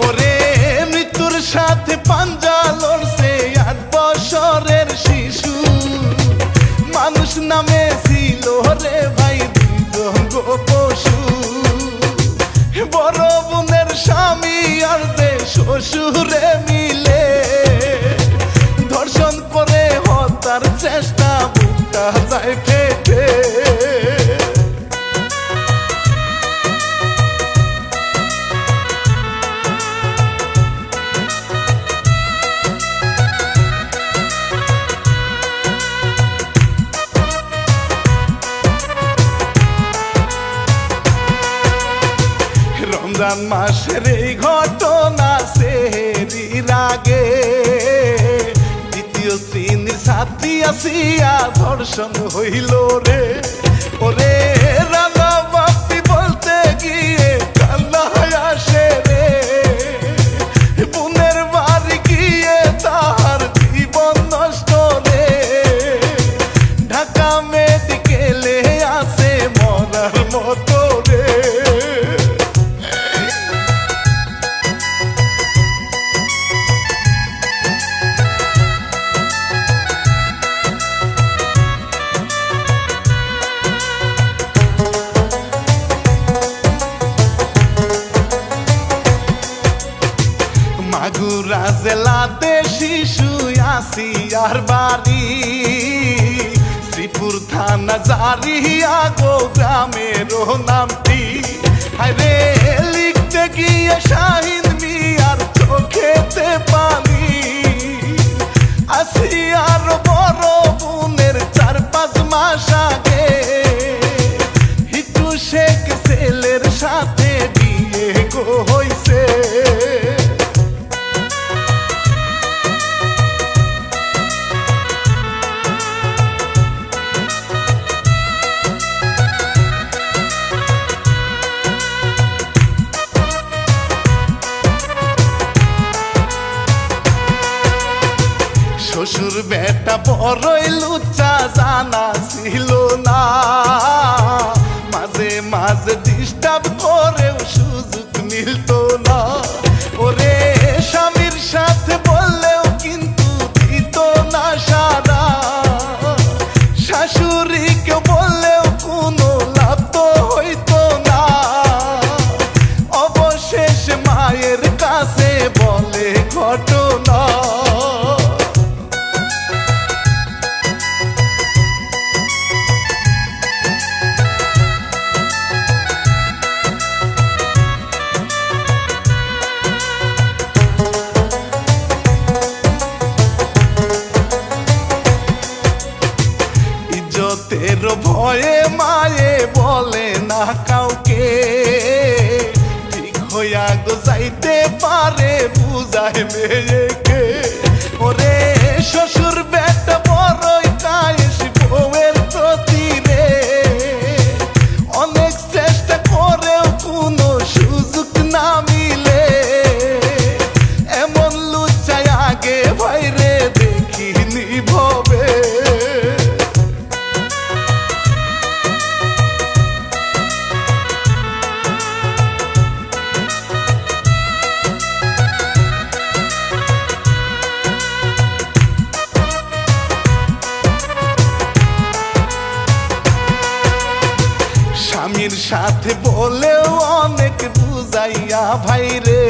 ওরে মৃত্যুর সাথে পাঞ্জা লড়ছে 8 বছরের শিশু, মানুষ নামে ছিল রে ভাই দুর্গঙ্গ পশু। বড় বোনের স্বামী আর যে শ্বশুরে মিলে ধর্ষণ করে হত্যার চেষ্টা, বুকটা যায় ফেটে। রমজান মাসের এই ঘটনা সেহরির আগে দ্বিতীয় শ্রেণীর ছাত্রী আসিয়া ধর্ষণ হইল রে। ওরে রানা বাপি বলতে গিয়ে কান্না আসে রে, বোনের বাড়ি গিয়ে তাহার জীবন নষ্ট রে। ঢাকা মেডিকেলে আছে মরার মতো রে। মাগুরা জেলাতে শিশু আসিয়ার বাড়ি, শ্রীপুর থানা জারিয়া গো গ্রামের নামটি। আরে লিখতে গিয়ে শাহিন মিয়ার চোখেতে পানি, আসিয়ার বড় বোনের 4-5 মাস আগে হিটু শেখ ছেলের সাথে বিয়ে গো হইছে। শ্বশুর বেটা বড়ই লুচ্চা, জানা ছিল না, মাঝে মাঝে ডিস্টার্ব করেও সুযোগ মিলত না। ওরে স্বামীর সাথে বললেও কিন্তু দিত না সারা, শাশুড়িকে বললেও কোনো লাভ তো হইত না। অবশেষে মায়ের কাছে বলে ঘটনা। ইজ্জতের ভয়ে মায়ে বলে না কাউকে, ঠিক হইয়া গো যাইতে পারে বুঝায় মেয়েকে। ওরে শ্বশুর বেটা বড়ই কায়েস বউয়ের প্রতি রে, অনেক চেষ্টা করেও কোনো সুযোগ না মিলে। এমন লুচ্চায় আগে ভাইরে দেখিনি ভবে। স্বামীর সাথে বলেও অনেক বুঝাইয়া ভাইরে,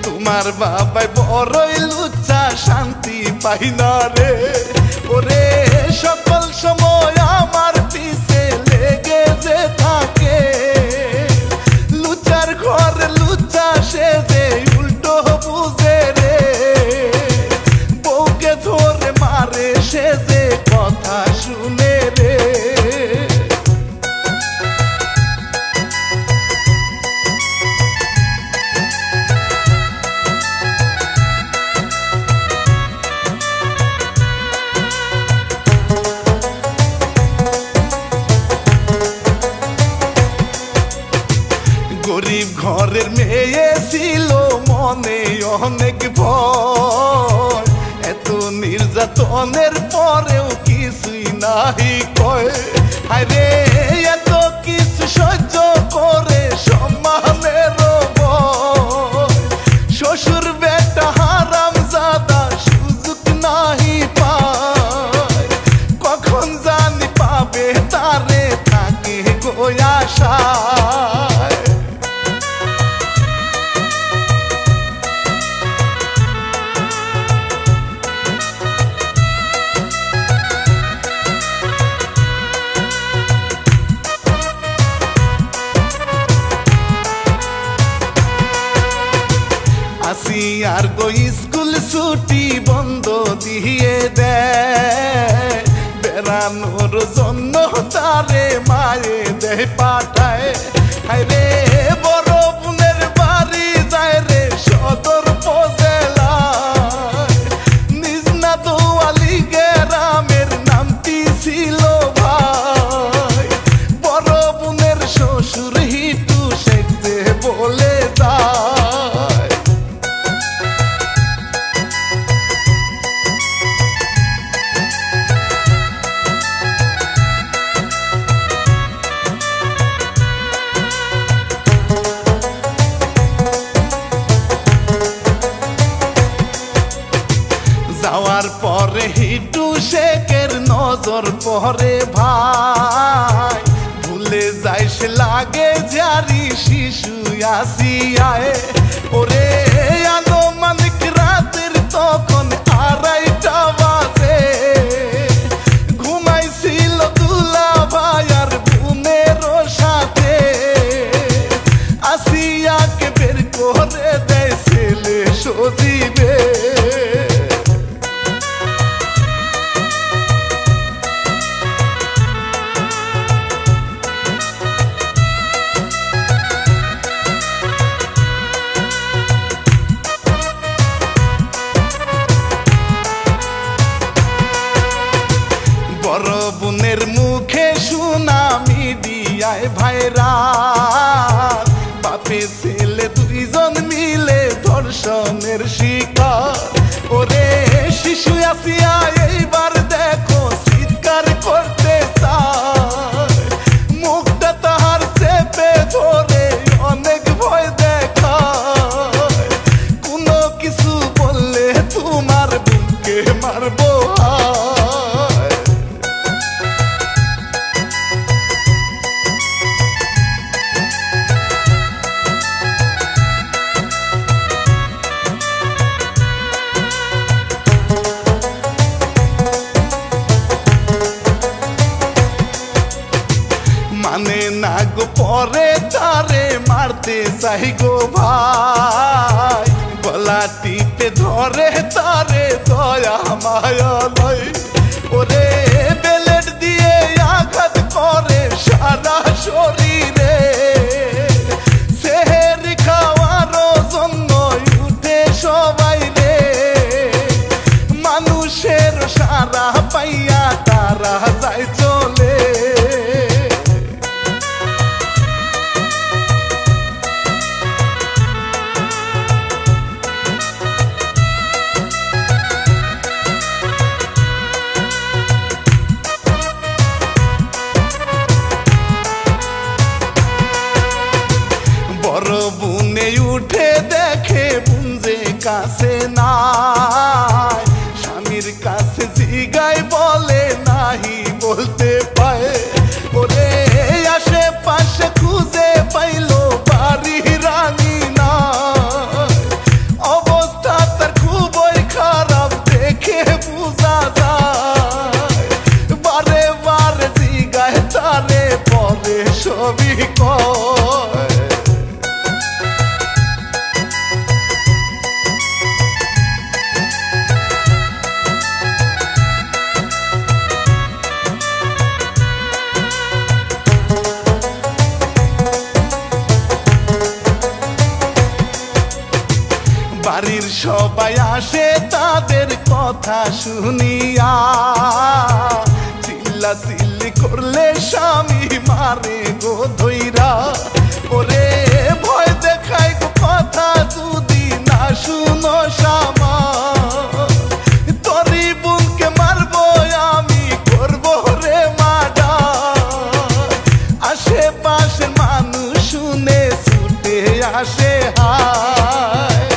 তোমার বাবাই বড়ই লুচ্চা, শান্তি পাই না রে। ওরে সকল সময় আমার পিছে লেগে যে থাকে, লুচ্চার ঘরে লুচ্চা সে যে উল্টো বুঝে রে। বউকে ধরে মারে সে যে কথা শুনে রে। গরিব ঘরের মেয়ে ছিল মনে অনেক ভয়, এত নির্যাতনের পরেও কিছুই নাহি কয়। আরে এত কিছু সহ্য করে সম্মানের ভয়, শ্বশুর বেটা হারাম জাদা সুযোগ নাহি পায়, কখন জানি পাবে তারে থাকে আশায়। আর গো স্কুল ছুটি বন্ধ দিয়ে দেয়, বেড়ানোর জন্য তারে মায়ে দেয় পাঠায়। রে বড় বোনের বাড়ি যায় রে সদর উপজেলায়, নিজ না দোয়ালি গ্রামের নামটি ছিল ভাই, বড় বোনের শ্বশুর হিটু শেখতে বলে যায়। যাওয়ার পরে হিটু শেখের নজর পরে ভাই, ভুলে যায় সে লাগে যারি শিশু আসিয়ায়। ওরে আনুমানিক রাতের তখন 2:30 বাজে, ঘুমাইছিল দুলা ভাই আর বোনের সাথে, আসিয়াকে বের করে দেয় ছেলে সজীবে। বড় বোনের মুখে শোনা মিডিয়ায় ভাইরাল, বাপে ছেলে দুইজন মিলে ধর্ষণের শিকার। ওরে শিশু আসিয়া এইবার দেখো চিৎকার করতে চায়, মুখটা তাহার চেপে ধরে অনেক ভয় দেখায়, কোনো কিছু বললে তোমার বুকে মারবো। মানে না গো পরে তারে মারতে চাই গো ভাই, গলা টিপে ধরে তারে দয়া মায়া লয়। ওরে বেলেট দিয়ে আঘাত করে সারা শরীরে, সেহেরি খাওয়ার জন্য উঠে সবাই রে, মানুষের সারা পাইয়া তারা যায় চলে। বড় বুনে উঠে দেখে বুনজে কাছে নাই, স্বামীর কাছে জিগায় বলে নাহি বলতে পায়। ওরে আশেপাশে খুঁজে পাইলো বাড়ি রানী নাই, অবস্থা তার খুবই খারাপ দেখে বুঝা যায়, বারে বারে জিগায় তারে পরে সবই কয়। বাড়ির সবাই আসে তাদের কথা শুনিয়া, চিল্লা চিল্লি করলে স্বামী মারে গো ধইরা। ওরে হাসে হায়।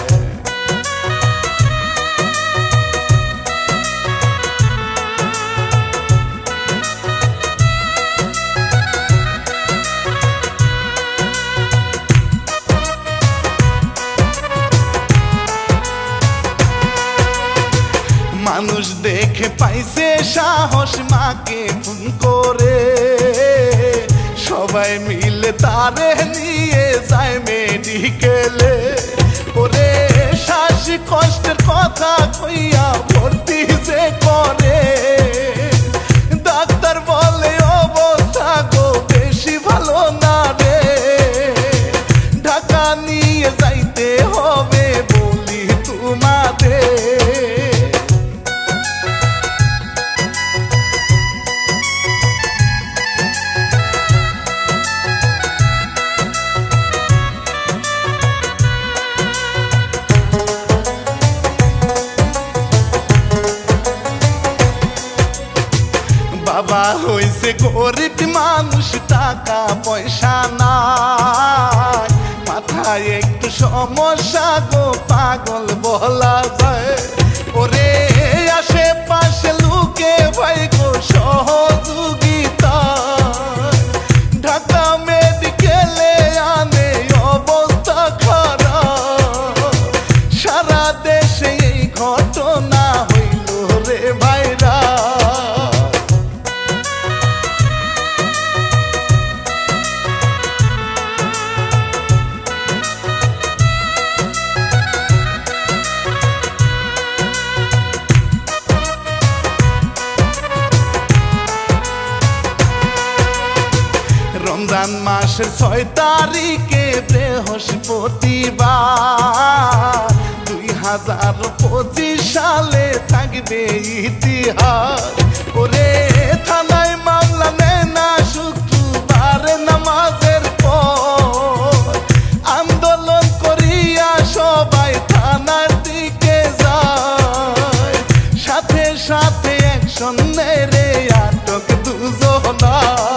মানুষ দেখে পাইছে সাহস মাকে ফোন করে, সবাই মিলে তারে নিয়ে যায় মেডিকেলে। ওরে শ্বাস কষ্টের কথা কইয়া ভর্তি যে করে, ডাক্তার বলে অবস্থা গো বেশি ভালো না রে, ঢাকা নিয়ে যাইতে হবে বলি তোমাদের। বাবা হইছে গরিব মানুষ, টাকা পয়সা নাই, মাথায় একটু সমস্যা গো পাগল বলা যায়। ওরে আশেপাশে লুকে ভাই গো সহযোগিতা, ঢাকা মেডিকেলে আনে অবস্থা খারাপ। সারা দেশে এই ঘটনা হইল রে ভাইরা। রমজান মাসের 6 তারিখে বৃহস্পতিবার, 2025 সালে থাকবে ইতিহাস। ওরে থানায় মামলা নেয় না শুক্রবার নামাজের পর, আন্দোলন করিয়া সবাই থানার দিকে যায়, সাথে সাথে অ্যাকশন নেয় রে, আটক দুজনায়।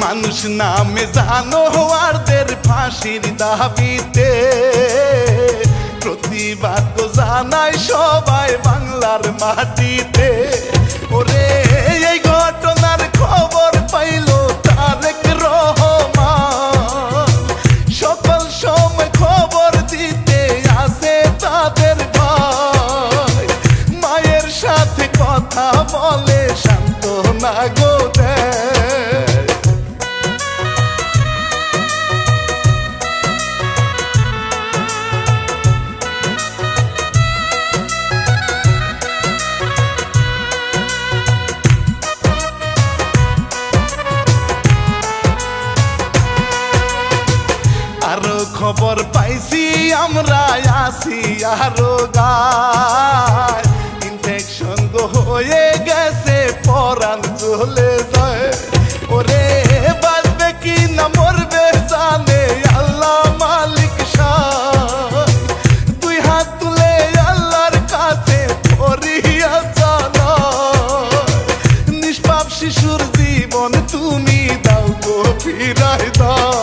মানুষ নামে জানোয়ারদের ফাঁসির দাবিতে প্রতিবাদ জানায় সবাই বাংলার মাটিতে। ওরে এই ঘটনার খবর পাইল তারেক রহমান, সকল সময় খবর দিতে আসে তাদের ভাই, মায়ের সাথে কথা বলে সান্ত্বনা গো দেয়। আরো খবর পাইছি আমরা আসি আরো গায়, ইনফেকশন গো হয়ে গেছে পরাণ চলে যায়। ওরে বাঁচবে কি না মরবে জানে আল্লাহ মালিক সায়, 2 হাত তুলে আল্লাহর কাছে ধরিয়া জানায়, নিষ্পাপ শিশুর জীবন তুমি দাও গো ফিরাই দাও।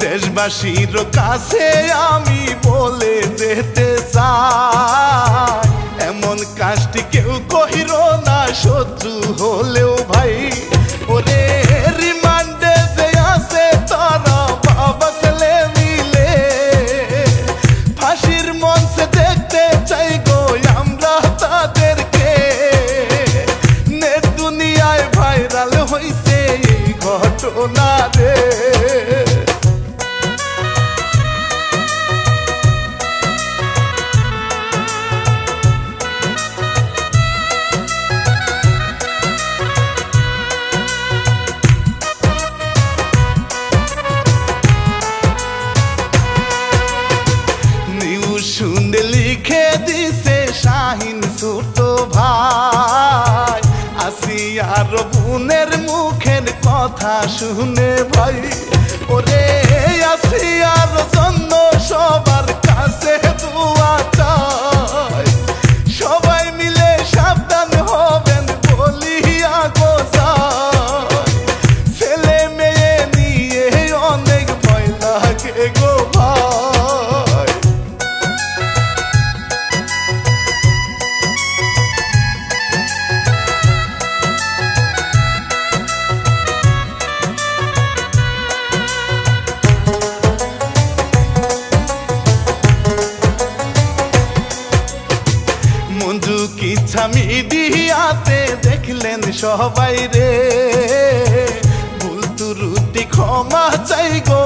দেশবাসীর কাছে আমি বলে যেতে চাই, এমন কাজটি কেউ কহির না শত্রু হলেও ভাই। ওরে রিমান্ডে যে আছে তারা বাবা ছেলে মিলে, ফাঁসির মঞ্চে দেখতে চাই গো আমরা তাদেরকে। নেট দুনিয়ায় ভাইরাল হইছে এই ঘটনা রে। কথা শুনে ভাই ওরে আসিয়ার জন্য সবার কাছে দোয়া চাই সবাই মিলে সাবধান হবেন বলিয়া গো যাই ছেলে মেয়ে নিয়ে অনেক ভয় লাগে গো ভাই মঞ্জু কি মিডিয়াতে দেখলেন সবাই রে ভুল ত্রুটি ক্ষমা চাই গো